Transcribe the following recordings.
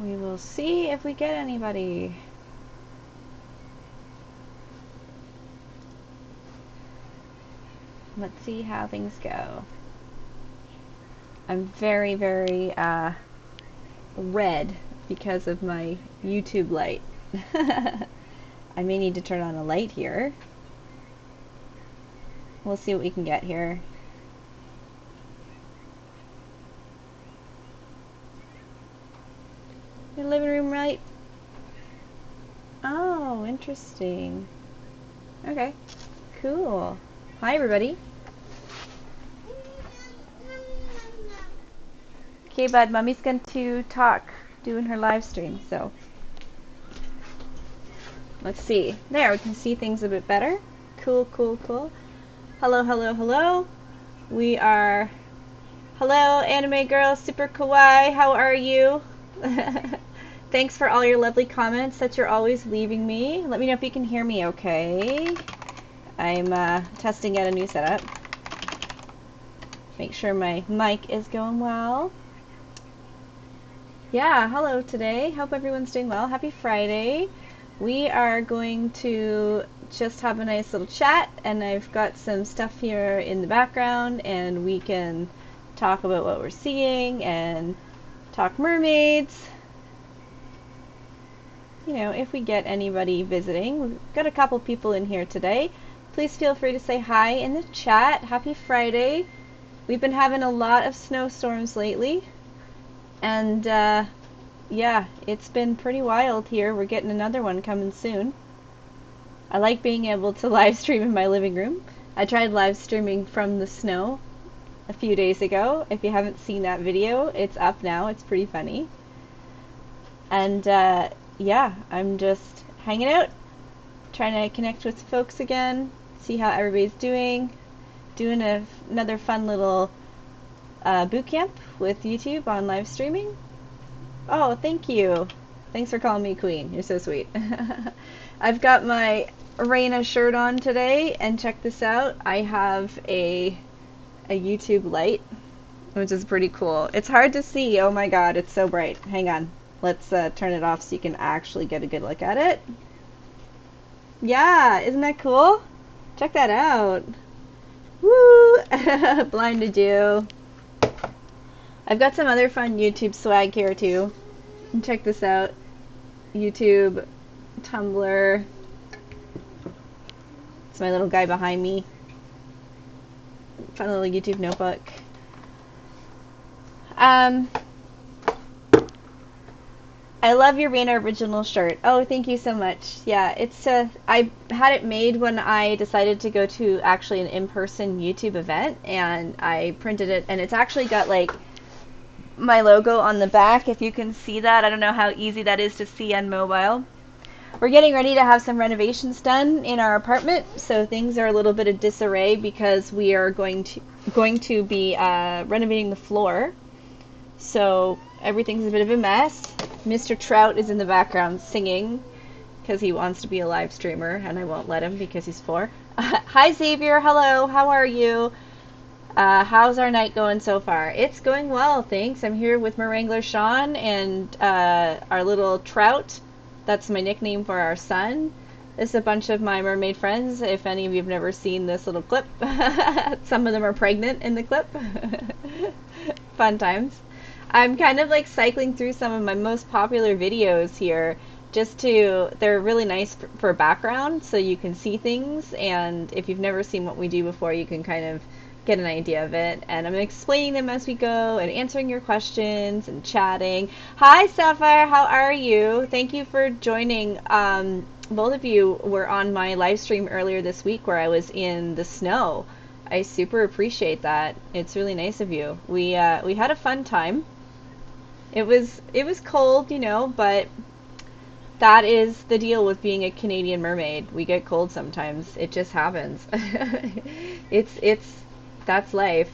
We will see if we get anybody. Let's see how things go. I'm very, very red because of my YouTube light. I may need to turn on a light here. We'll see what we can get here. Your living room light? Oh, interesting. Okay, cool. Hi, everybody. Okay, bud, Mummy's going to talk, doing her live stream, so. Let's see. There, we can see things a bit better. Cool, cool, cool. Hello, hello, hello. We are... Hello, anime girl, super kawaii, how are you? Thanks for all your lovely comments that you're always leaving me. Let me know if you can hear me okay. I'm testing out a new setup. Make sure my mic is going well. Yeah, hello today. Hope everyone's doing well. Happy Friday. We are going to just have a nice little chat, and I've got some stuff here in the background, and we can talk about what we're seeing and talk mermaids. You know, if we get anybody visiting. We've got a couple people in here today. Please feel free to say hi in the chat. Happy Friday. We've been having a lot of snowstorms lately, and yeah, it's been pretty wild here. We're getting another one coming soon. I like being able to live stream in my living room. I tried live streaming from the snow a few days ago. If you haven't seen that video, it's up now. It's pretty funny. And yeah, I'm just hanging out, trying to connect with folks again, see how everybody's doing, doing another fun little boot camp with YouTube on live streaming. Oh, thank you. Thanks for calling me queen. You're so sweet. I've got my Reina shirt on today, and check this out. I have a YouTube light, which is pretty cool. It's hard to see. Oh my god, it's so bright. Hang on. Let's turn it off so you can actually get a good look at it. Yeah, isn't that cool? Check that out. Woo! Blinded you. I've got some other fun YouTube swag here too. And check this out. YouTube, Tumblr. It's my little guy behind me. Fun little YouTube notebook. I love your Reina original shirt. Oh, thank you so much. Yeah, it's I had it made when I decided to go to actually an in-person YouTube event, and I printed it, and it's actually got like my logo on the back, if you can see that. I don't know how easy that is to see on mobile. We're getting ready to have some renovations done in our apartment, so things are a little bit of disarray because we are going to be renovating the floor. So everything's a bit of a mess. Mr. Trout is in the background singing because he wants to be a live streamer, and I won't let him because he's 4. Hi Xavier, hello, how are you? How's our night going so far? It's going well, thanks. I'm here with merwrangler Sean and our little Trout. That's my nickname for our son. This is a bunch of my mermaid friends. If any of you have never seen this little clip, some of them are pregnant in the clip. Fun times. I'm kind of like cycling through some of my most popular videos here, they're really nice for background, so you can see things, and if you've never seen what we do before, you can kind of get an idea of it. And I'm explaining them as we go and answering your questions and chatting. Hi Sapphire, how are you? Thank you for joining. Both of you were on my live stream earlier this week where I was in the snow. I super appreciate that. It's really nice of you. We had a fun time. It was cold, you know, but that is the deal with being a Canadian mermaid. We get cold sometimes. It just happens. That's life.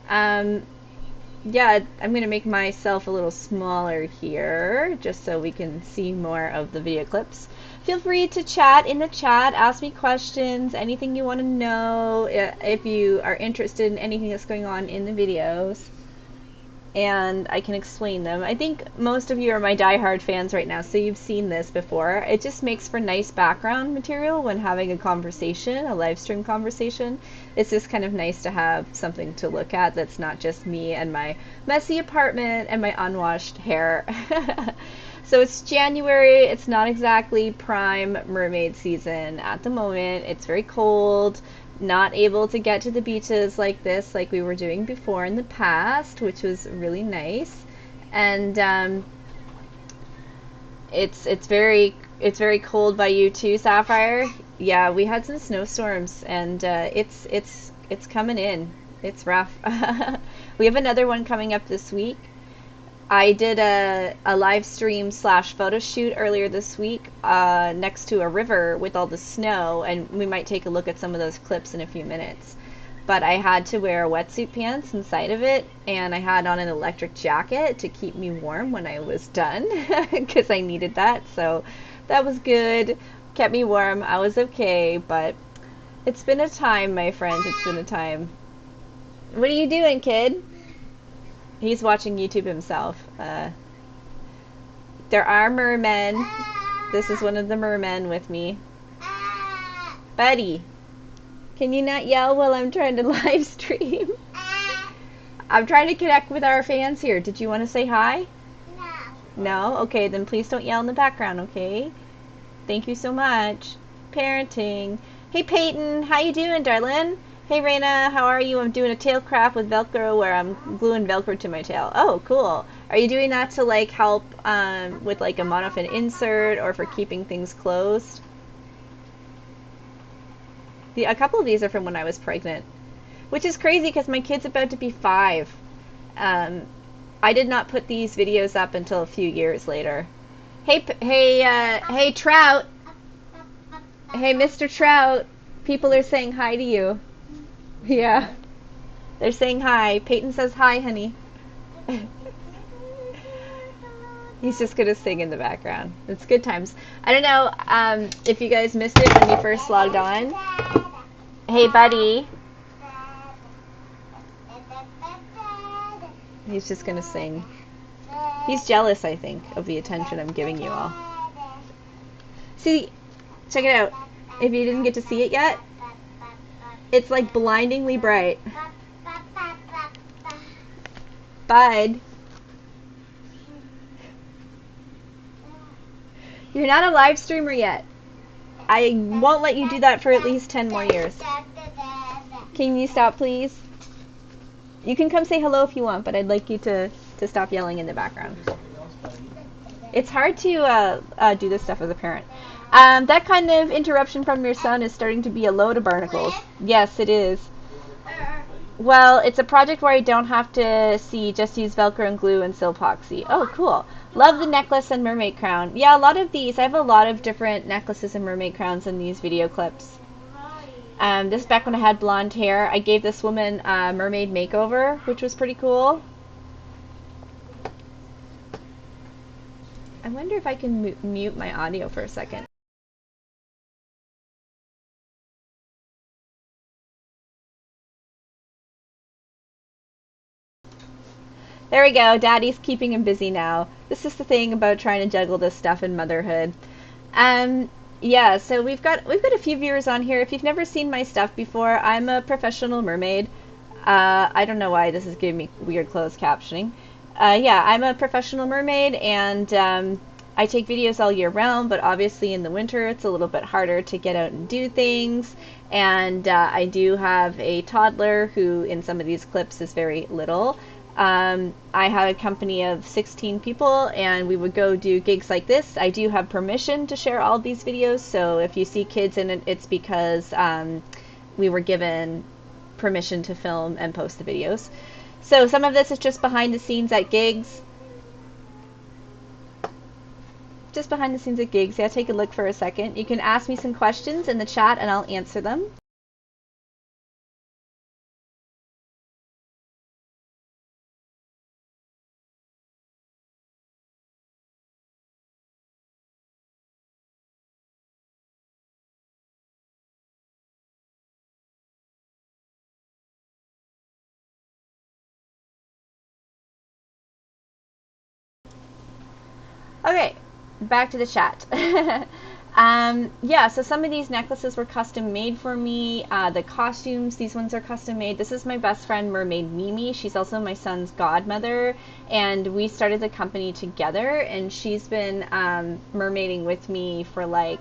Yeah, I'm gonna make myself a little smaller here just so we can see more of the video clips. Feel free to chat in the chat, ask me questions, anything you want to know, if you are interested in anything that's going on in the videos. and I can explain them. I think most of you are my diehard fans right now, so you've seen this before. It just makes for nice background material when having a conversation, a live stream conversation. It's just kind of nice to have something to look at that's not just me and my messy apartment and my unwashed hair. So it's January. It's not exactly prime mermaid season at the moment. It's very cold. Not able to get to the beaches like this, like we were doing before in the past, which was really nice. And it's very cold by you too, Sapphire. Yeah, we had some snowstorms, and it's coming in. It's rough. We have another one coming up this week. I did a live stream slash photo shoot earlier this week next to a river with all the snow, and we might take a look at some of those clips in a few minutes. But I had to wear wetsuit pants inside of it, and I had on an electric jacket to keep me warm when I was done because I needed that. So that was good. Kept me warm. I was okay, but it's been a time, my friends. It's been a time. What are you doing, kid? He's watching YouTube himself. There are mermen. This is one of the mermen with me. Buddy, can you not yell while I'm trying to live stream? I'm trying to connect with our fans here. Did you want to say hi? No. No? Okay, then please don't yell in the background, okay? Thank you so much. Parenting. Hey, Peyton. How you doing, darling? Hey, Raina. How are you? I'm doing a tail craft with Velcro where I'm gluing Velcro to my tail. Oh, cool. Are you doing that to, like, help with, like, a monofin insert or for keeping things closed? A couple of these are from when I was pregnant, which is crazy because my kid's about to be 5. I did not put these videos up until a few years later. Hey, Trout. Hey, Mr. Trout. People are saying hi to you. Yeah. They're saying hi. Peyton says hi, honey. He's just going to sing in the background. It's good times. I don't know if you guys missed it when you first logged on. Hey, buddy. He's just going to sing. He's jealous, I think, of the attention I'm giving you all. See, check it out. If you didn't get to see it yet, it's like blindingly bright. Bud. You're not a live streamer yet. I won't let you do that for at least 10 more years. Can you stop, please? You can come say hello if you want, but I'd like you to stop yelling in the background. It's hard to do this stuff as a parent. That kind of interruption from your son is starting to be a load of barnacles. Yes, it is. Well, it's a project where I don't have to just use Velcro and glue and Silpoxy. Oh, cool. Love the necklace and mermaid crown. Yeah, a lot of these. I have a lot of different necklaces and mermaid crowns in these video clips. This is back when I had blonde hair. I gave this woman a mermaid makeover, which was pretty cool. I wonder if I can mute my audio for a second. There we go. Daddy's keeping him busy now. This is the thing about trying to juggle this stuff in motherhood. Yeah, so we've got a few viewers on here. If you've never seen my stuff before, I'm a professional mermaid. I don't know why this is giving me weird closed captioning. Yeah, I'm a professional mermaid, and I take videos all year round, but obviously in the winter it's a little bit harder to get out and do things. And I do have a toddler who in some of these clips is very little. I had a company of 16 people, and we would go do gigs like this. I do have permission to share all these videos, so if you see kids in it, it's because we were given permission to film and post the videos. So some of this is just behind the scenes at gigs. Just behind the scenes at gigs. Yeah, take a look for a second. You can ask me some questions in the chat and I'll answer them. Okay, back to the chat. Yeah, so some of these necklaces were custom made for me. The costumes, these ones are custom made. This is my best friend, Mermaid Mimi. She's also my son's godmother, and we started the company together, and she's been mermaiding with me for like,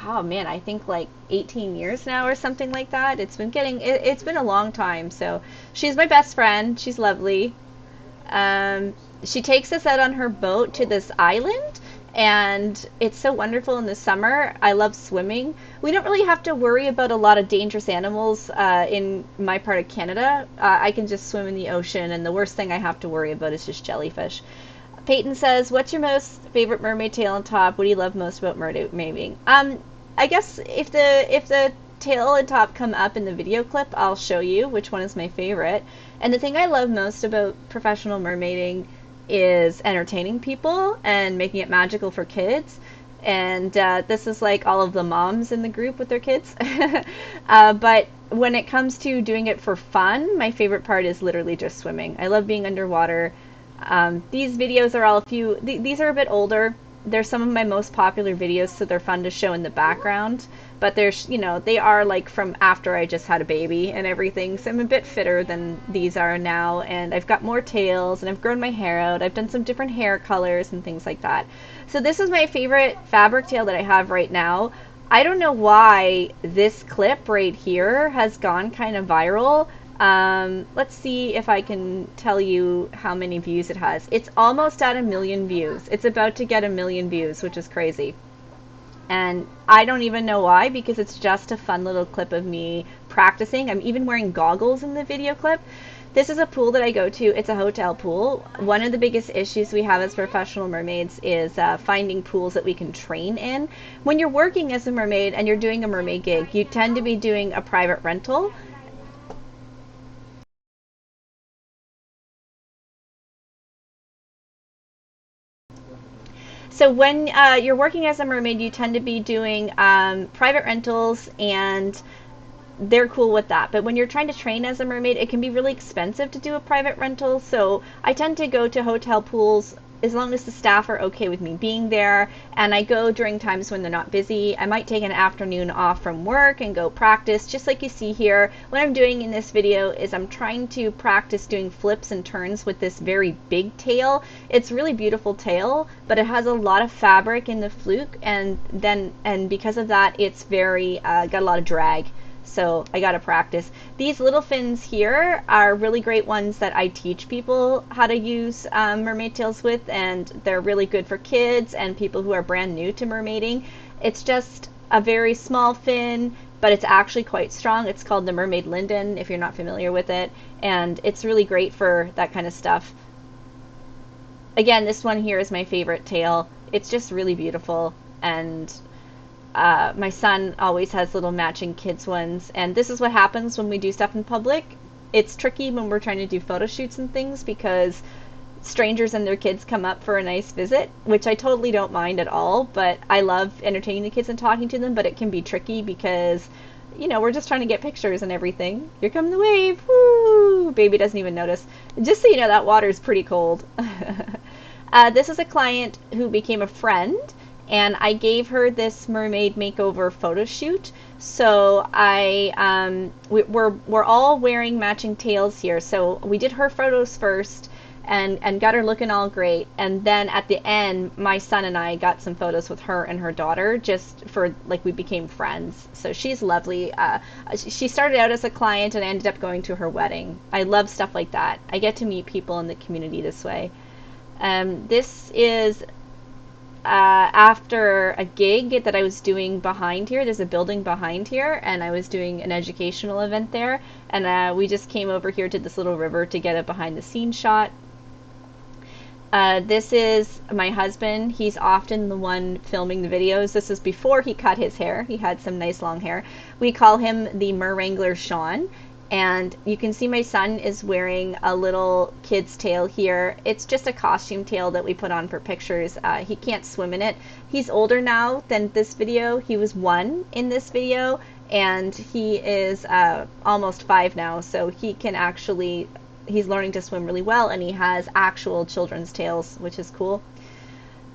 oh man, I think like 18 years now or something like that. It's been a long time. So she's my best friend. She's lovely. Um, she takes us out on her boat to this island, and it's so wonderful in the summer. I love swimming. We don't really have to worry about a lot of dangerous animals in my part of Canada. I can just swim in the ocean, and the worst thing I have to worry about is just jellyfish. Peyton says, "What's your most favorite mermaid tail and top? What do you love most about mermaiding?" I guess if the tail and top come up in the video clip, I'll show you which one is my favorite. And the thing I love most about professional mermaiding is entertaining people and making it magical for kids. And this is like all of the moms in the group with their kids. But when it comes to doing it for fun, my favorite part is literally just swimming. I love being underwater. These videos are all these are a bit older. They're some of my most popular videos, so they're fun to show in the background. But they are like from after I just had a baby and everything. So I'm a bit fitter than these are now, and I've got more tails, and I've grown my hair out. I've done some different hair colors and things like that. So this is my favorite fabric tail that I have right now. I don't know why this clip right here has gone kind of viral. Let's see if I can tell you how many views it has. It's almost at 1 million views. It's about to get 1 million views, which is crazy. And I don't even know why, because it's just a fun little clip of me practicing. I'm even wearing goggles in the video clip. This is a pool that I go to. It's a hotel pool. One of the biggest issues we have as professional mermaids is finding pools that we can train in. When you're working as a mermaid and you're doing a mermaid gig, you tend to be doing a private rental. So when you're working as a mermaid, you tend to be doing private rentals, and they're cool with that. But when you're trying to train as a mermaid, it can be really expensive to do a private rental. So I tend to go to hotel pools as long as the staff are okay with me being there, and I go during times when they're not busy. I might take an afternoon off from work and go practice, just like you see here. What I'm doing in this video is I'm trying to practice doing flips and turns with this very big tail. It's a really beautiful tail, but it has a lot of fabric in the fluke, and because of that, it's very got a lot of drag. So I got to practice. These little fins here are really great ones that I teach people how to use mermaid tails with, and they're really good for kids and people who are brand new to mermaiding. It's just a very small fin, but it's actually quite strong. It's called the Mermaid Linden, if you're not familiar with it, and it's really great for that kind of stuff. Again, this one here is my favorite tail. It's just really beautiful, and my son always has little matching kids ones, and this is what happens when we do stuff in public. It's tricky when we're trying to do photo shoots and things, because strangers and their kids come up for a nice visit, which I totally don't mind at all, but I love entertaining the kids and talking to them, but it can be tricky because we're just trying to get pictures and everything. Here come the wave. Woo! Baby doesn't even notice. Just so you know, that water is pretty cold. This is a client who became a friend, and I gave her this mermaid makeover photo shoot. So we're all wearing matching tails here. So we did her photos first and got her looking all great. And then at the end, my son and I got some photos with her and her daughter, just for like we became friends. So she's lovely. She started out as a client, and I ended up going to her wedding. I love stuff like that. I get to meet people in the community this way. This is after a gig that I was doing behind here. There's a building behind here, and I was doing an educational event there, and we just came over here to this little river to get a behind the scenes shot. This is my husband. He's often the one filming the videos. This is before he cut his hair. He had some nice long hair. We call him the merwrangler Sean. And you can see my son is wearing a little kid's tail here. It's just a costume tail that we put on for pictures. He can't swim in it. He's older now than this video. He was 1 in this video, and he is almost 5 now, so he can actually, he's learning to swim really well, and he has actual children's tails, which is cool.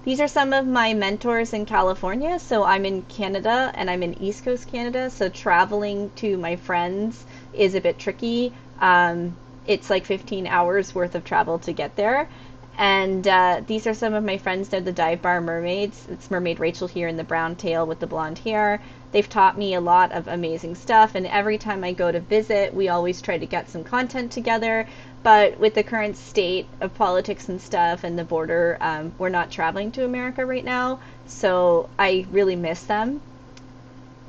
These are some of my mentors in California. So I'm in Canada and I'm in East Coast Canada. So traveling to my friends is a bit tricky. It's like 15 hours worth of travel to get there. And these are some of my friends. They're the dive bar mermaids. It's Mermaid Rachel here in the brown tail with the blonde hair. They've taught me a lot of amazing stuff. And every time I go to visit, we always try to get some content together. But with the current state of politics and stuff and the border, we're not traveling to America right now. So I really miss them.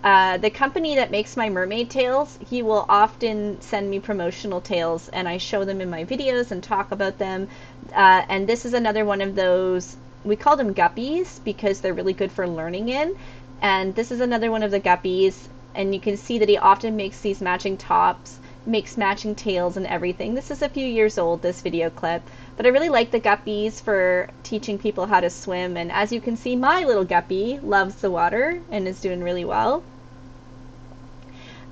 The company that makes my mermaid tails, he will often send me promotional tails and I show them in my videos and talk about them. And this is another one of those, we call them guppies because they're really good for learning in. And this is another one of the guppies, and you can see that he often makes these matching tops, makes matching tails and everything. This is a few years old, this video clip, but I really like the guppies for teaching people how to swim. And as you can see, my little guppy loves the water and is doing really well.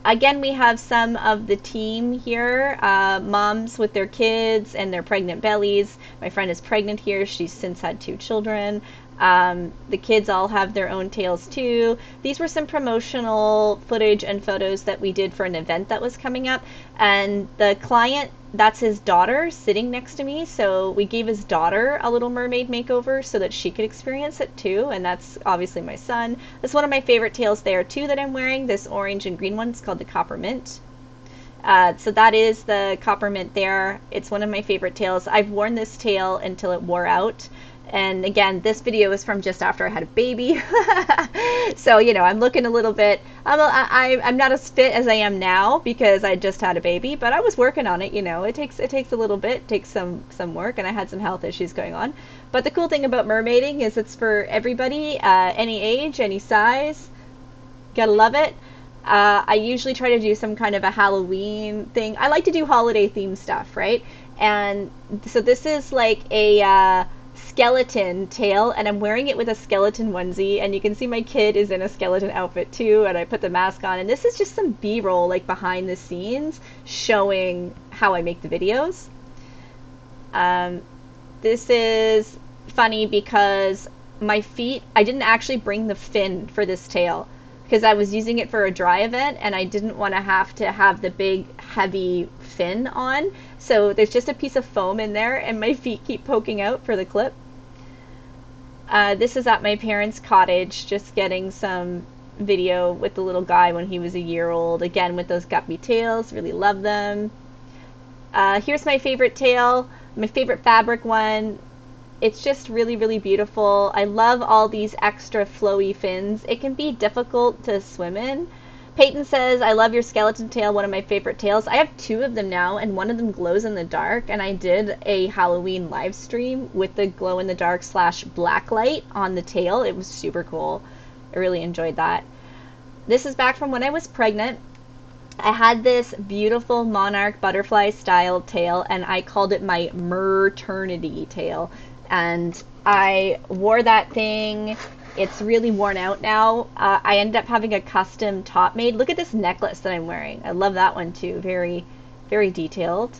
Again, we have some of the team here, moms with their kids and their pregnant bellies. My friend is pregnant here. She's since had 2 children. The kids all have their own tails too. These were some promotional footage and photos that we did for an event that was coming up. And the client, that's his daughter sitting next to me. So we gave his daughter a little mermaid makeover so that she could experience it too. And that's obviously my son. That's one of my favorite tails there too that I'm wearing. This orange and green one. It's called the Copper Mint. So that is the Copper Mint there. It's one of my favorite tails. I've worn this tail until it wore out. And again, this video is from just after I had a baby. So, you know, I'm looking a little bit, I'm not as fit as I am now because I just had a baby, but I was working on it, you know. It takes a little bit, it takes some work, and I had some health issues going on. But the cool thing about mermaiding is it's for everybody, any age, any size. Gotta love it. I usually try to do some kind of a Halloween thing. I like to do holiday themed stuff, right? And so this is like a skeleton tail, and I'm wearing it with a skeleton onesie, and you can see my kid is in a skeleton outfit too, and I put the mask on, and this is just some B-roll, like behind the scenes, showing how I make the videos. This is funny because my feet, I didn't actually bring the fin for this tail because I was using it for a dry event and I didn't want to have the big heavy fin on. So there's just a piece of foam in there and my feet keep poking out for the clip. This is at my parents' cottage, just getting some video with the little guy when he was a year old. Again, with those guppy tails, really love them. Here's my favorite tail, my favorite fabric one. It's just really, really beautiful. I love all these extra flowy fins. It can be difficult to swim in. Peyton says, I love your skeleton tail, one of my favorite tails. I have 2 of them now, and one of them glows in the dark, and I did a Halloween live stream with the glow in the dark / black light on the tail. It was super cool. I really enjoyed that. This is back from when I was pregnant. I had this beautiful monarch butterfly style tail, and I called it my Merternity tail. And I wore that thing. It's really worn out now. I ended up having a custom top made. Look at this necklace that I'm wearing. I love that one too. Very, very detailed.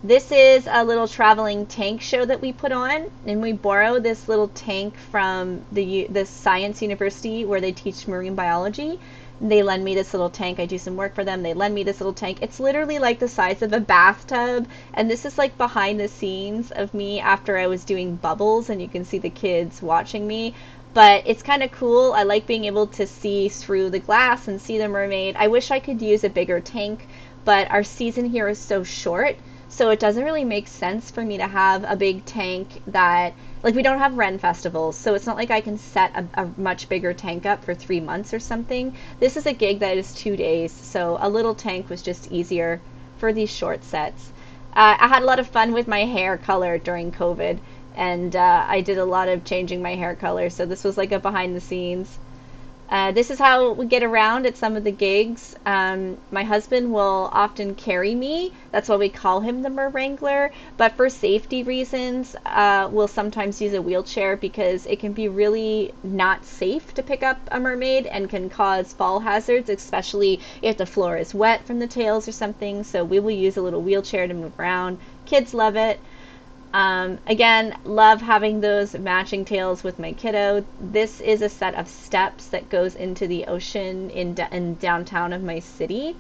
This is a little traveling tank show that we put on, and we borrow this little tank from the science university where they teach marine biology. They lend me this little tank. I do some work for them. They lend me this little tank. It's literally like the size of a bathtub. And this is like behind the scenes of me after I was doing bubbles, and you can see the kids watching me. But it's kind of cool. I like being able to see through the glass and see the mermaid. I wish I could use a bigger tank, but our season here is so short. So it doesn't really make sense for me to have a big tank that, like, we don't have Ren festivals, so it's not like I can set a much bigger tank up for 3 months or something. This is a gig that is 2 days, so a little tank was just easier for these short sets. I had a lot of fun with my hair color during COVID, and I did a lot of changing my hair color, so this was like a behind the scenes. This is how we get around at some of the gigs. My husband will often carry me. That's why we call him the merwrangler. But for safety reasons, we'll sometimes use a wheelchair because it can be really not safe to pick up a mermaid and can cause fall hazards, especially if the floor is wet from the tails or something. So we will use a little wheelchair to move around. Kids love it. Again, love having those matching tails with my kiddo. This is a set of steps that goes into the ocean in downtown of my city,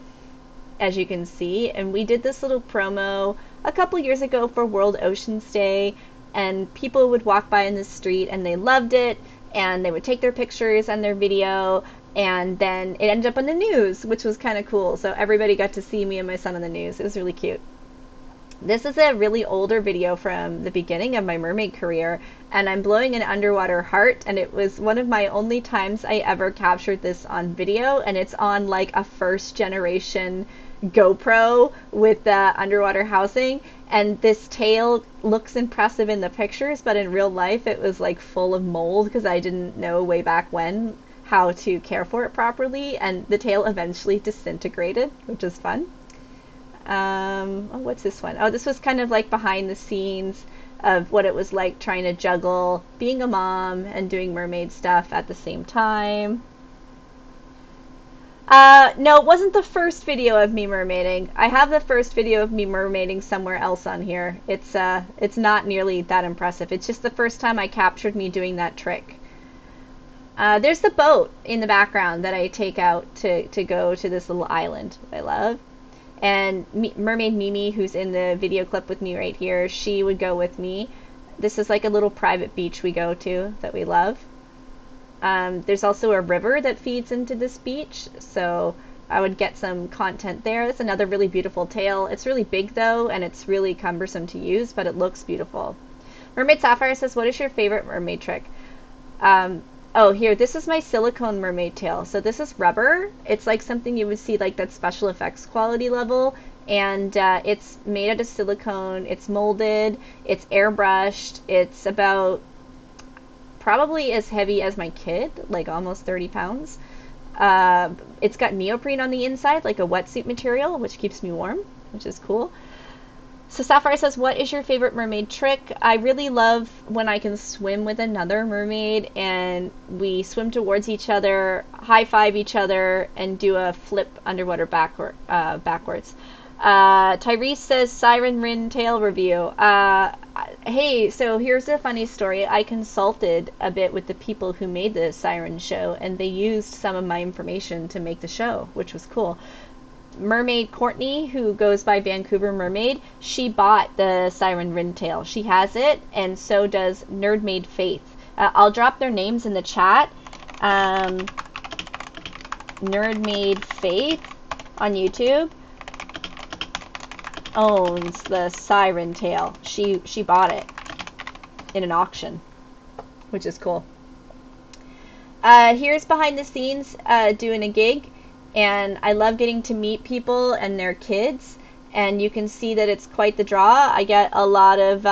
as you can see. And we did this little promo a couple years ago for World Oceans Day, and people would walk by in the street and they loved it, and they would take their pictures and their video, and then it ended up on the news, which was kind of cool. So everybody got to see me and my son on the news. It was really cute. This is a really older video from the beginning of my mermaid career, and I'm blowing an underwater heart, and it was one of my only times I ever captured this on video, and it's on like a first generation GoPro with the underwater housing, and this tail looks impressive in the pictures, but in real life it was like full of mold because I didn't know way back when how to care for it properly, and the tail eventually disintegrated, which is fun. Oh, what's this one? Oh, this was kind of like behind the scenes of what it was like trying to juggle being a mom and doing mermaid stuff at the same time. No, it wasn't the first video of me mermaiding. I have the first video of me mermaiding somewhere else on here. It's not nearly that impressive. It's just the first time I captured me doing that trick. There's the boat in the background that I take out to go to this little island I love. And Mermaid Mimi, who's in the video clip with me right here, she would go with me. This is like a little private beach we go to that we love. There's also a river that feeds into this beach, so I would get some content there. It's another really beautiful tail. It's really big though, and it's really cumbersome to use, but it looks beautiful. Mermaid Sapphire says, what is your favorite mermaid trick? Oh, here, this is my silicone mermaid tail. So this is rubber. It's like something you would see like that special effects quality level. And it's made out of silicone. It's molded. It's airbrushed. It's about probably as heavy as my kid, like almost 30 pounds. It's got neoprene on the inside, like a wetsuit material, which keeps me warm, which is cool. So Sapphire says, what is your favorite mermaid trick? I really love when I can swim with another mermaid and we swim towards each other, high five each other, and do a flip underwater backwards. Tyrese says, Siren Rin tail review. Hey, so here's a funny story. I consulted a bit with the people who made the Siren show, and they used some of my information to make the show, which was cool. Mermaid Courtney, who goes by Vancouver Mermaid, she bought the Siren Rintail. She has it, and so does Nerdmaid Faith. I'll drop their names in the chat. Nerdmaid Faith on YouTube owns the Siren Tail. She bought it in an auction, which is cool. Here's behind the scenes doing a gig. And I love getting to meet people and their kids, and you can see that it's quite the draw. I get a lot of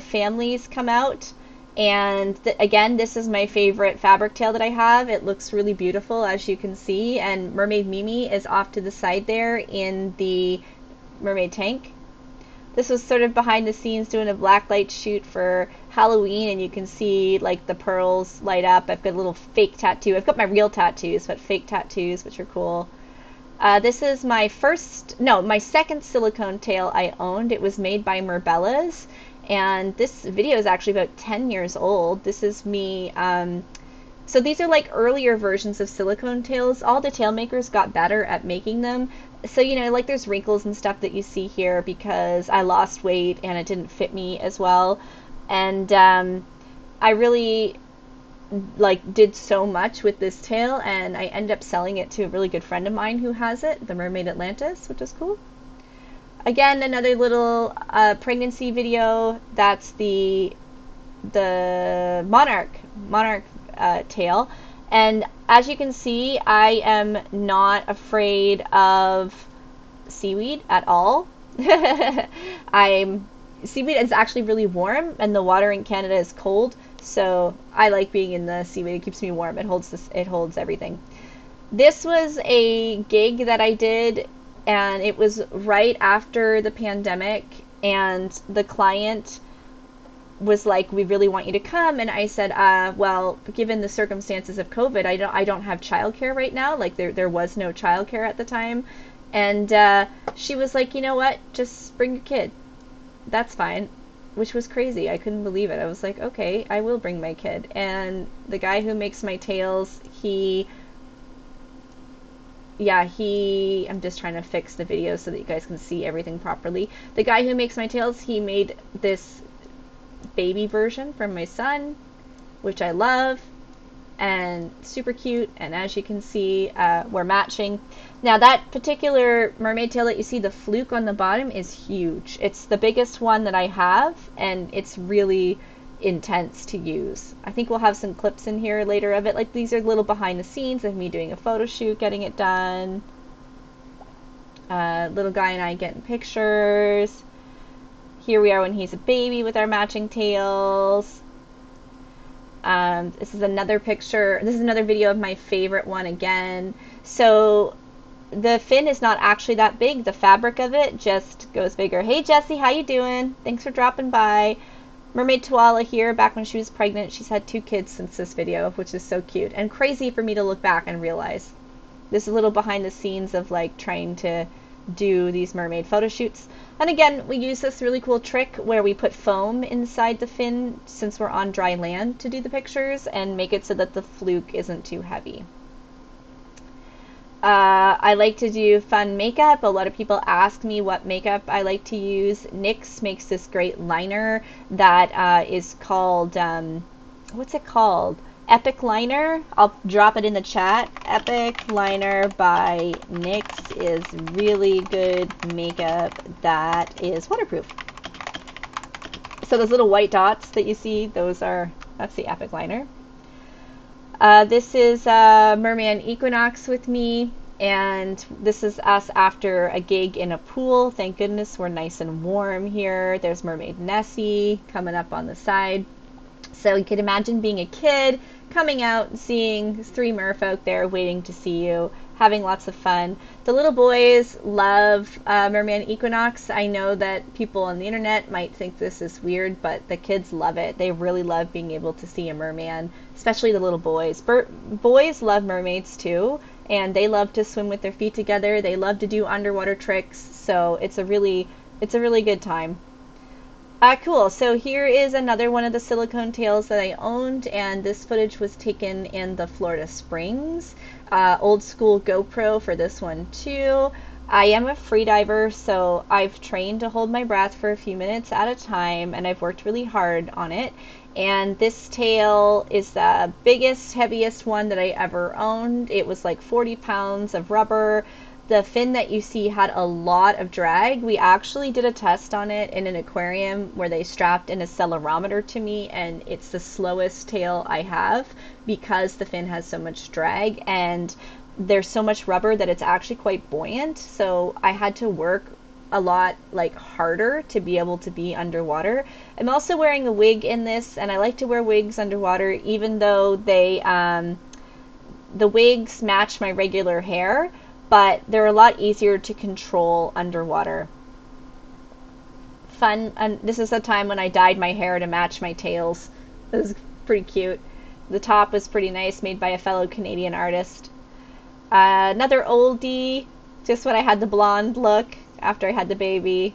families come out, and again, this is my favorite fabric tail that I have. It looks really beautiful, as you can see, and Mermaid Mimi is off to the side there in the mermaid tank. This was sort of behind the scenes doing a blacklight shoot for Halloween, and you can see like the pearls light up. I've got a little fake tattoo. I've got my real tattoos, but fake tattoos, which are cool. This is my second silicone tail I owned. It was made by Merbella's, and this video is actually about 10 years old. This is me. So these are like earlier versions of silicone tails. All the tail makers got better at making them. So, you know, like there's wrinkles and stuff that you see here because I lost weight and it didn't fit me as well. And I really like did so much with this tail, and I ended up selling it to a really good friend of mine who has it, the Mermaid Atlantis, which is cool. Again, another little pregnancy video. That's the monarch tail. And as you can see, I am not afraid of seaweed at all. Seaweed is actually really warm, and the water in Canada is cold, so I like being in the seaweed. It keeps me warm. It holds everything. This was a gig that I did, and it was right after the pandemic, and the client was like, we really want you to come, and I said, well, given the circumstances of COVID, I don't have childcare right now. Like there was no childcare at the time, and she was like, you know what, just bring your kid. that's fine. Which was crazy. I couldn't believe it. I was like, okay, I will bring my kid. And the guy who makes my tails, I'm just trying to fix the video so that you guys can see everything properly. The guy who makes my tails, he made this baby version for my son, which I love, and super cute. And as you can see, we're matching. Now that particular mermaid tail that you see, the fluke on the bottom, is huge. It's the biggest one that I have, and it's really intense to use. I think we'll have some clips in here later of it. Like, these are little behind the scenes of me doing a photo shoot, getting it done. Little guy and I getting pictures. Here we are when he's a baby with our matching tails. This is another picture. This is another video of my favorite one again. So the fin is not actually that big. The fabric of it just goes bigger. Hey Jessie, how you doing? Thanks for dropping by. Mermaid Tuala here, back when she was pregnant. She's had 2 kids since this video, which is so cute. And crazy for me to look back and realize. This is a little behind the scenes of like trying to do these mermaid photo shoots. And again, we use this really cool trick where we put foam inside the fin since we're on dry land to do the pictures and make it so that the fluke isn't too heavy. I like to do fun makeup. A lot of people ask me what makeup I like to use. NYX makes this great liner that is called, what's it called? Epic Liner. I'll drop it in the chat. Epic Liner by NYX is really good makeup that is waterproof. So those little white dots that you see, that's the Epic Liner. This is Merman Equinox with me, and this is us after a gig in a pool. Thank goodness we're nice and warm here. There's Mermaid Nessie coming up on the side. So you could imagine being a kid, coming out and seeing 3 merfolk there waiting to see you, having lots of fun. The little boys love Merman Equinox. I know that people on the internet might think this is weird, but the kids love it. They really love being able to see a merman, especially the little boys. Boys love mermaids too, and they love to swim with their feet together. They love to do underwater tricks, so it's a really good time. Cool, so here is another one of the silicone tails that I owned, and this footage was taken in the Florida Springs. Old school GoPro for this one too. I am a freediver, so I've trained to hold my breath for a few minutes at a time, and I've worked really hard on it. And this tail is the biggest, heaviest one that I ever owned. It was like 40 pounds of rubber. The fin that you see had a lot of drag. We actually did a test on it in an aquarium where they strapped an accelerometer to me, and it's the slowest tail I have because the fin has so much drag and there's so much rubber that it's actually quite buoyant. So I had to work a lot harder to be able to be underwater. I'm also wearing a wig in this, and I like to wear wigs underwater even though the wigs match my regular hair, but they're a lot easier to control underwater. Fun, and this is the time when I dyed my hair to match my tails. It was pretty cute. The top was pretty nice, made by a fellow Canadian artist. Another oldie, just when I had the blonde look after I had the baby.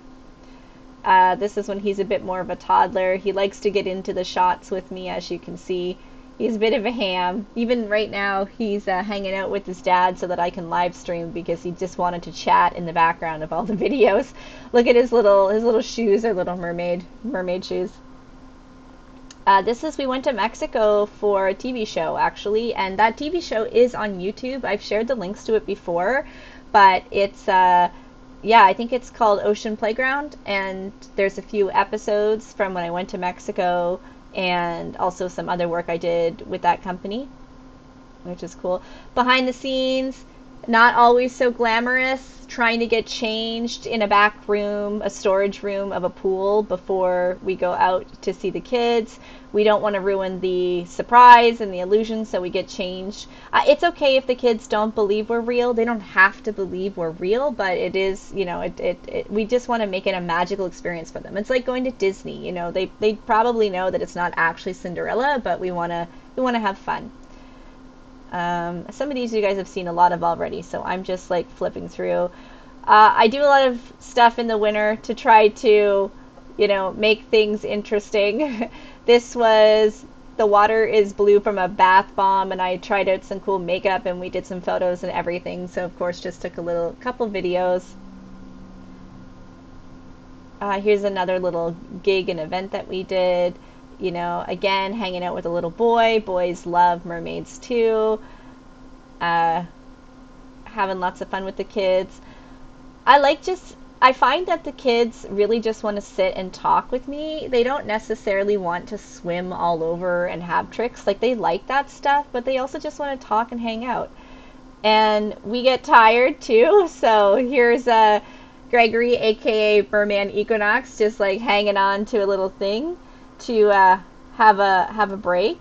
This is when he's a bit more of a toddler. He likes to get into the shots with me, as you can see. He's a bit of a ham. Even right now, he's hanging out with his dad so that I can live stream because he just wanted to chat in the background of all the videos. Look at his little shoes, or little mermaid shoes. We went to Mexico for a TV show, actually, and that TV show is on YouTube. I've shared the links to it before, but it's, I think it's called Ocean Playground, and there's a few episodes from when I went to Mexico, and also some other work I did with that company, which is cool. Behind the scenes, not always so glamorous, trying to get changed in a back room, a storage room of a pool before we go out to see the kids. We don't want to ruin the surprise and the illusion, so we get changed. It's okay if the kids don't believe we're real. They don't have to believe we're real, but it is, we just want to make it a magical experience for them. It's like going to Disney, they probably know that it's not actually Cinderella, but we want to have fun. Some of these you guys have seen a lot of already, so I'm just flipping through. I do a lot of stuff in the winter to try to you know, make things interesting. This was the water is blue from a bath bomb, and I tried out some cool makeup and we did some photos and everything. So of course just took a couple videos. Here's another little gig and event that we did. You know, again, hanging out with a little boy. Boys love mermaids too. Having lots of fun with the kids. I find that the kids really just want to sit and talk with me. They don't necessarily want to swim all over and have tricks. Like, they like that stuff, but they also just want to talk and hang out. And we get tired too. So here's Gregory, aka Merman Equinox, just like hanging on to a little thing to have a break.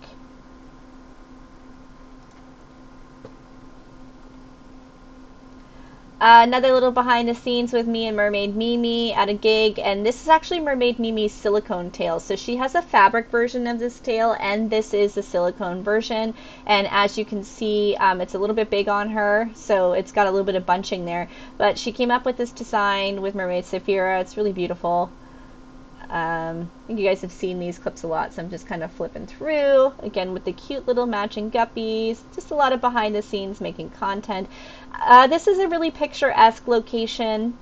Another little behind the scenes with me and Mermaid Mimi at a gig, and this is actually Mermaid Mimi's silicone tail. So she has a fabric version of this tail, and this is the silicone version. And as you can see, it's a little bit big on her, so it's got a little bit of bunching there. But she came up with this design with Mermaid Saphira. It's really beautiful. I think you guys have seen these clips a lot, so I'm just kind of flipping through again with the cute little matching guppies. Just a lot of behind the scenes making content. This is a really picturesque location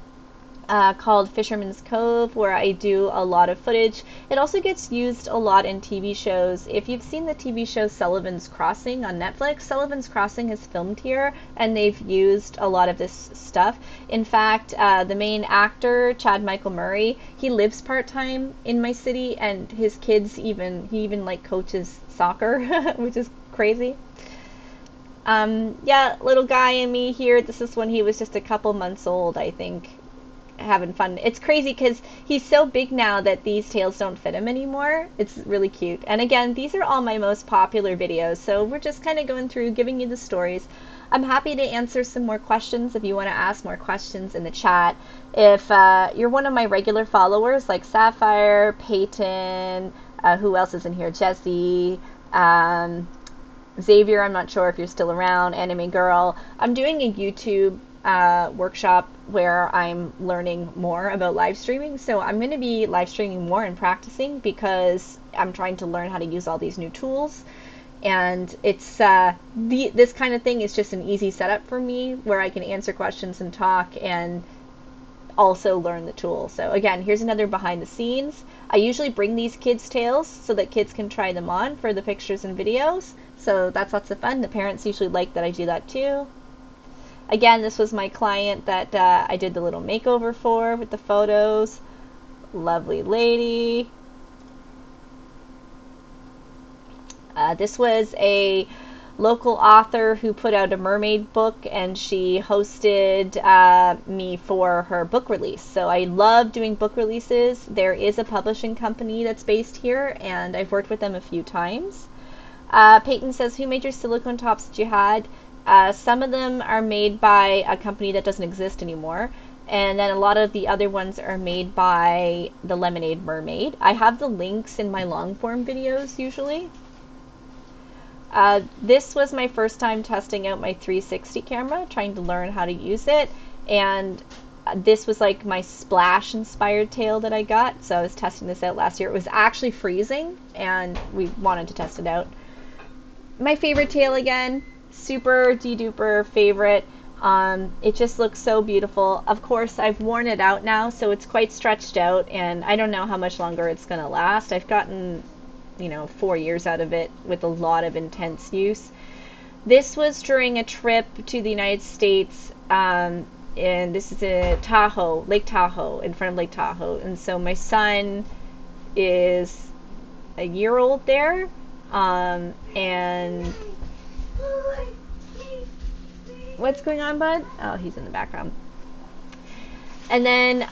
called Fisherman's Cove, where I do a lot of footage. It also gets used a lot in TV shows. If you've seen the TV show Sullivan's Crossing on Netflix, Sullivan's Crossing is filmed here, and they've used a lot of this stuff. In fact, the main actor, Chad Michael Murray, he lives part-time in my city, and his kids he even like coaches soccer, which is crazy. Yeah, little guy and me here. This is when he was just a couple months old, I think, having fun. It's crazy because he's so big now that these tails don't fit him anymore. It's really cute. And again, these are all my most popular videos, so we're just kind of going through giving you the stories. I'm happy to answer some more questions if you want to ask more questions in the chat. If you're one of my regular followers like Sapphire, Peyton, who else is in here? Jesse, Xavier, I'm not sure if you're still around, Anime Girl. I'm doing a YouTube workshop where I'm learning more about live streaming. So I'm going to be live streaming more and practicing because I'm trying to learn how to use all these new tools. And it's this kind of thing is just an easy setup for me where I can answer questions and talk and also learn the tool. So again, here's another behind the scenes. I usually bring these kids' tails so that kids can try them on for the pictures and videos. So that's lots of fun. The parents usually like that I do that too. Again, this was my client that I did the little makeover for with the photos. Lovely lady. This was a local author who put out a mermaid book, and she hosted me for her book release. So I love doing book releases. There is a publishing company that's based here, and I've worked with them a few times. Peyton says, who made your silicone tops that you had? Some of them are made by a company that doesn't exist anymore, and then a lot of the other ones are made by the Lemonade Mermaid. I have the links in my long form videos usually. This was my first time testing out my 360 camera, trying to learn how to use it, and this was like my splash inspired tail that I got, so I was testing this out last year. It was actually freezing, and we wanted to test it out. My favorite tail again, super de-duper favorite. It just looks so beautiful. Of course, I've worn it out now, so it's quite stretched out, and I don't know how much longer it's going to last. I've gotten 4 years out of it with a lot of intense use. This was during a trip to the United States, and this is in Tahoe, Lake Tahoe, in front of Lake Tahoe. And so my son is a year old there, and what's going on, bud? Oh, he's in the background. And then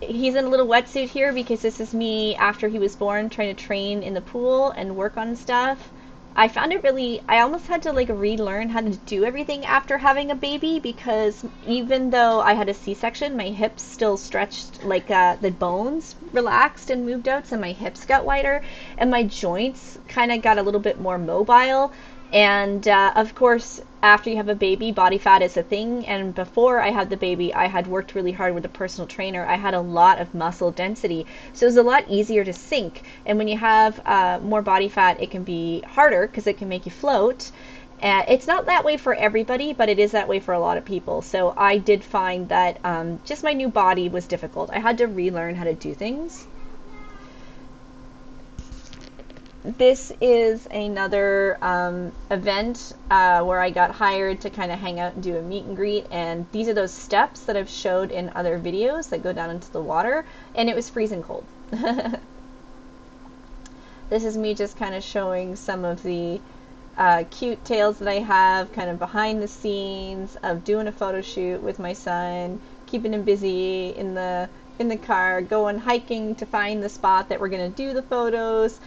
he's in a little wetsuit here because this is me after he was born, trying to train in the pool and work on stuff. I found it really, I almost had to like relearn how to do everything after having a baby, because even though I had a C-section, my hips still stretched, like the bones relaxed and moved out, so my hips got wider and my joints kind of got a little bit more mobile. And of course, after you have a baby, body fat is a thing. And before I had the baby, I had worked really hard with a personal trainer. I had a lot of muscle density. So it was a lot easier to sink. And when you have more body fat, it can be harder because it can make you float. It's not that way for everybody, but it is that way for a lot of people. So I did find that just my new body was difficult. I had to relearn how to do things. This is another event where I got hired to kind of hang out and do a meet and greet, and these are those steps that I've showed in other videos that go down into the water, and it was freezing cold. This is me just kind of showing some of the cute tales that I have, kind of behind the scenes of doing a photo shoot with my son, keeping him busy in the car, going hiking to find the spot that we're going to do the photos.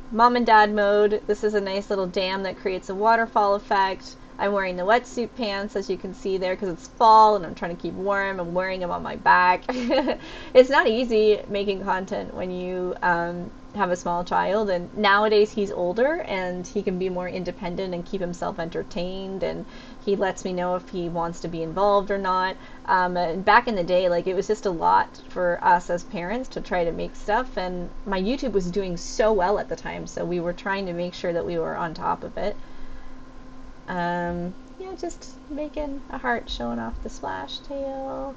Mom and dad mode. This is a nice little dam that creates a waterfall effect. I'm wearing the wetsuit pants, as you can see there, because it's fall and I'm trying to keep warm. I'm wearing them on my back. It's not easy making content when you have a small child, and nowadays he's older and he can be more independent and keep himself entertained, and he lets me know if he wants to be involved or not. Back in the day, like, it was just a lot for us as parents to try to make stuff, and my YouTube was doing so well at the time, so we were trying to make sure that we were on top of it. Yeah, just making a heart, showing off the splash tail.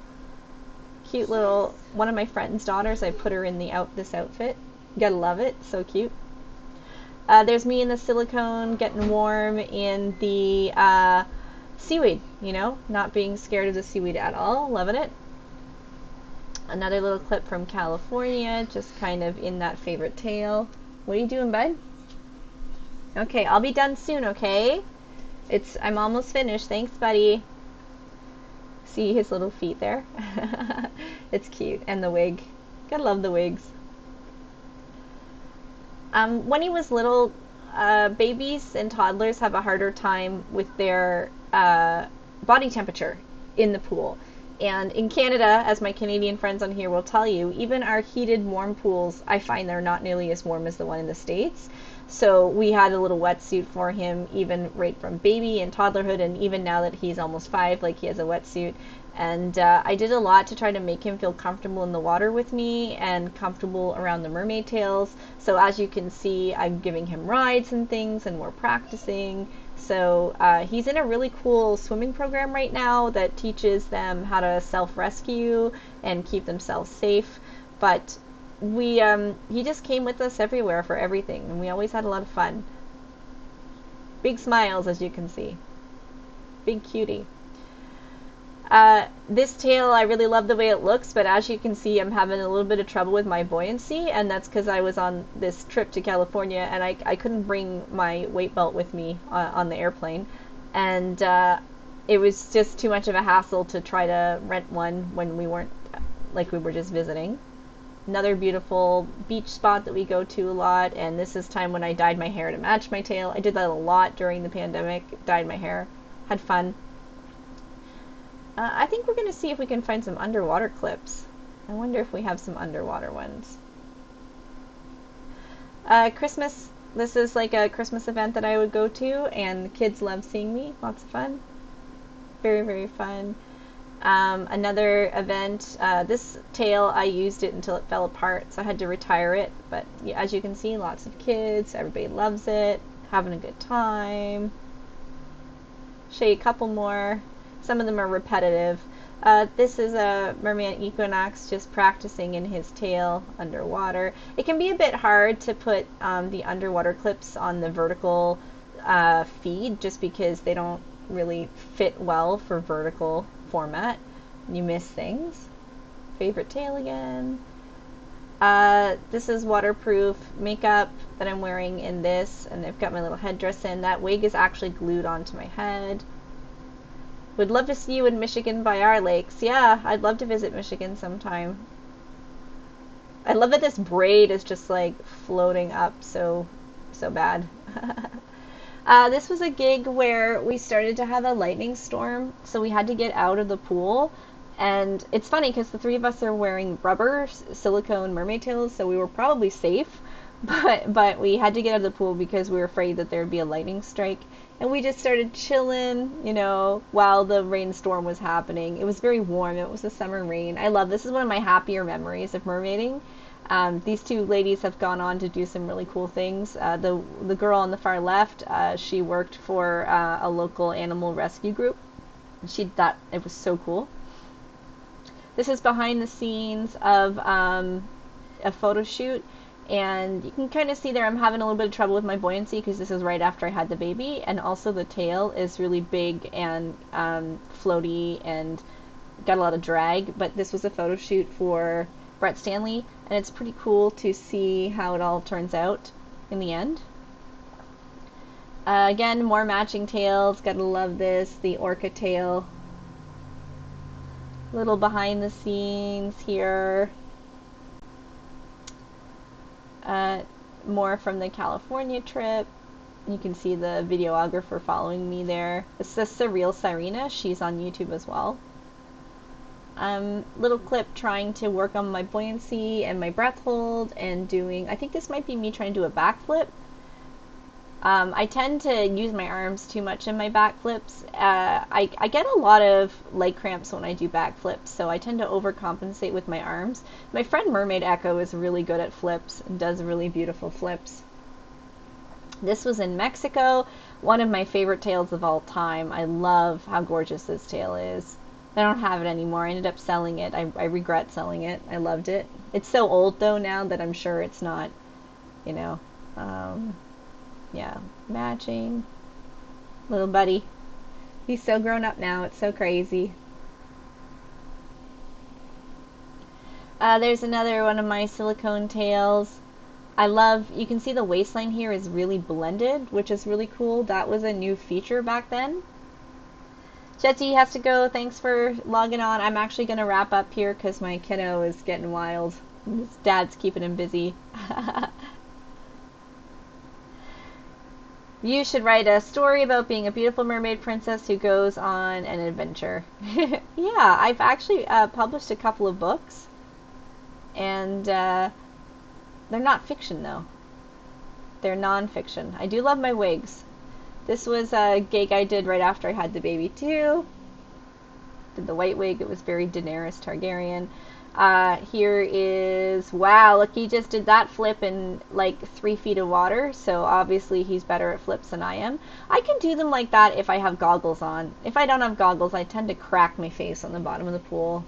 Cute little, one of my friend's daughters, I put her in this outfit. You gotta love it, so cute. There's me in the silicone, getting warm in the seaweed, you know, not being scared of the seaweed at all, loving it. Another little clip from California, just kind of in that favorite tail. What are you doing, bud? Okay, I'll be done soon, okay? I'm almost finished. Thanks, buddy. See his little feet there? It's cute. And the wig. Gotta love the wigs. When he was little, babies and toddlers have a harder time with their body temperature in the pool. And in Canada, as my Canadian friends on here will tell you, even our heated, warm pools, I find they're not nearly as warm as the one in the States. So we had a little wetsuit for him, even right from baby and toddlerhood, and even now that he's almost 5, like, he has a wetsuit. And I did a lot to try to make him feel comfortable in the water with me and comfortable around the mermaid tails. So as you can see, I'm giving him rides and things, and we're practicing. So he's in a really cool swimming program right now that teaches them how to self-rescue and keep themselves safe. But he just came with us everywhere for everything, and we always had a lot of fun. Big smiles, as you can see. Big cutie. This tail, I really love the way it looks, but as you can see, I'm having a little bit of trouble with my buoyancy, and that's because I was on this trip to California, and I couldn't bring my weight belt with me on the airplane, and it was just too much of a hassle to try to rent one when we weren't, like, we were just visiting. Another beautiful beach spot that we go to a lot, and this is time when I dyed my hair to match my tail. I did that a lot during the pandemic, dyed my hair, had fun. I think we're going to see if we can find some underwater clips. I wonder if we have some underwater ones. Christmas, this is like a Christmas event that I would go to, and the kids love seeing me. Lots of fun. Very, very fun. Another event, this tail, I used it until it fell apart, so I had to retire it. But yeah, as you can see, lots of kids, everybody loves it, having a good time. Show you a couple more. Some of them are repetitive. This is a Mermaid Equinox just practicing in his tail underwater. It can be a bit hard to put the underwater clips on the vertical feed just because they don't really fit well for vertical format. You miss things. Favorite tail again. This is waterproof makeup that I'm wearing in this, and I've got my little headdress in. That wig is actually glued onto my head. Would love to see you in Michigan by our lakes. Yeah, I'd love to visit Michigan sometime. I love that this braid is just like floating up so bad. This was a gig where we started to have a lightning storm, so we had to get out of the pool. And it's funny because the three of us are wearing rubber silicone mermaid tails, so we were probably safe. but we had to get out of the pool because we were afraid that there would be a lightning strike. And we just started chilling, you know, while the rainstorm was happening. It was very warm. It was a summer rain. I love this. Is one of my happier memories of mermaiding. These two ladies have gone on to do some really cool things. The girl on the far left, she worked for a local animal rescue group. She thought it was so cool. This is behind the scenes of a photo shoot, and you can kind of see there I'm having a little bit of trouble with my buoyancy because this is right after I had the baby, and also the tail is really big and floaty and got a lot of drag. But this was a photo shoot for Brett Stanley, and it's pretty cool to see how it all turns out in the end. Again, more matching tails. Gotta love this. The orca tail. Little behind the scenes here. More from the California trip. You can see the videographer following me there. This is Surreal Sirena. She's on YouTube as well. Little clip trying to work on my buoyancy and my breath hold and doing, I think this might be me trying to do a backflip. I tend to use my arms too much in my backflips. I get a lot of leg cramps when I do backflips, so I tend to overcompensate with my arms. My friend Mermaid Echo is really good at flips and does really beautiful flips. This was in Mexico, one of my favorite tails of all time. I love how gorgeous this tail is. I don't have it anymore. I ended up selling it. I regret selling it. I loved it. It's so old though now that I'm sure it's not, you know, yeah, matching. Little buddy. He's so grown up now. It's so crazy. There's another one of my silicone tails. I love, you can see the waistline here is really blended, which is really cool. That was a new feature back then. Jetty has to go. Thanks for logging on. I'm actually going to wrap up here because my kiddo is getting wild. His dad's keeping him busy. You should write a story about being a beautiful mermaid princess who goes on an adventure. Yeah, I've actually published a couple of books. And they're not fiction, though. They're non-fiction. I do love my wigs. This was a gig I did right after I had the baby, too. Did the white wig. It was very Daenerys Targaryen. Here is, wow, look, he just did that flip in like 3 feet of water, so obviously he's better at flips than I am. I can do them like that if I have goggles on. If I don't have goggles, I tend to crack my face on the bottom of the pool.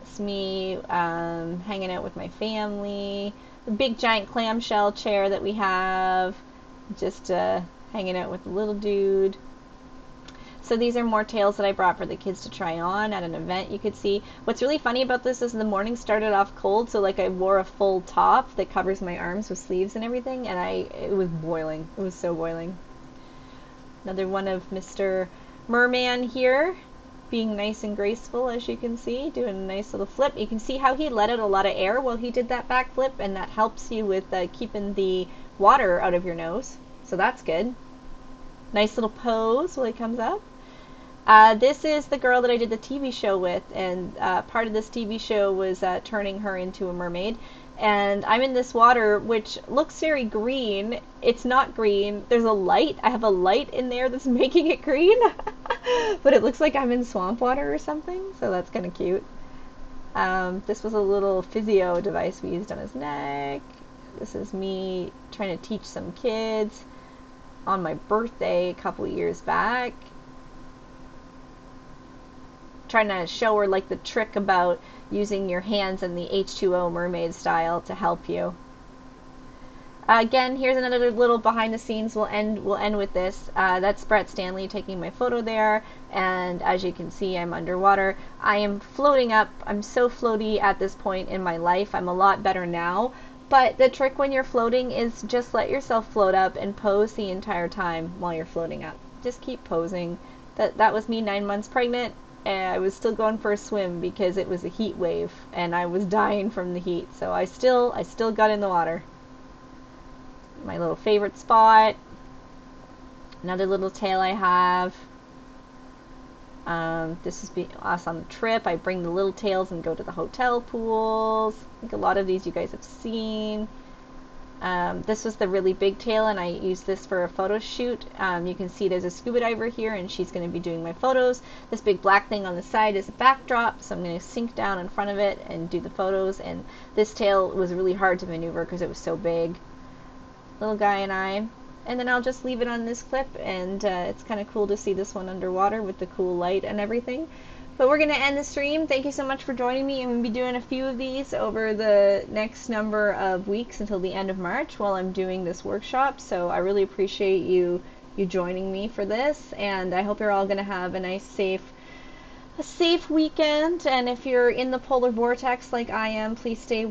It's me hanging out with my family. The big giant clamshell chair that we have. Just hanging out with the little dude. So these are more tails that I brought for the kids to try on at an event. You could see what's really funny about this is the morning started off cold, so like I wore a full top that covers my arms with sleeves and everything, and it was boiling. It was so boiling. Another one of Mr. Merman here, being nice and graceful, as you can see, doing a nice little flip. You can see how he let out a lot of air while he did that back flip, and that helps you with keeping the water out of your nose. So that's good. Nice little pose while he comes up. This is the girl that I did the TV show with, and part of this TV show was turning her into a mermaid. And I'm in this water, which looks very green. It's not green. There's a light. I have a light in there that's making it green. But it looks like I'm in swamp water or something, so that's kind of cute. This was a little physio device we used on his neck. This is me trying to teach some kids on my birthday a couple years back. Trying to show her like the trick about using your hands in the H2O mermaid style to help you. Again, here's another little behind the scenes. We'll end with this. That's Brett Stanley taking my photo there, and as you can see, I'm underwater. I am floating up. I'm so floaty at this point in my life. I'm a lot better now, but the trick when you're floating is just let yourself float up and pose the entire time while you're floating up. Just keep posing. That was me 9 months pregnant. And I was still going for a swim because it was a heat wave and I was dying from the heat. So I still got in the water. My little favorite spot. Another little tail I have. This is us on the trip. I bring the little tails and go to the hotel pools. I think a lot of these you guys have seen. This was the really big tail, and I used this for a photo shoot. You can see there's a scuba diver here, and she's going to be doing my photos. This big black thing on the side is a backdrop, so I'm going to sink down in front of it and do the photos. And this tail was really hard to maneuver because it was so big. Little guy and I. And then I'll just leave it on this clip, and it's kind of cool to see this one underwater with the cool light and everything. But we're going to end the stream. Thank you so much for joining me. I'm going to be doing a few of these over the next number of weeks until the end of March while I'm doing this workshop. So I really appreciate you joining me for this, and I hope you're all going to have a nice, safe weekend. And if you're in the polar vortex like I am, please stay warm.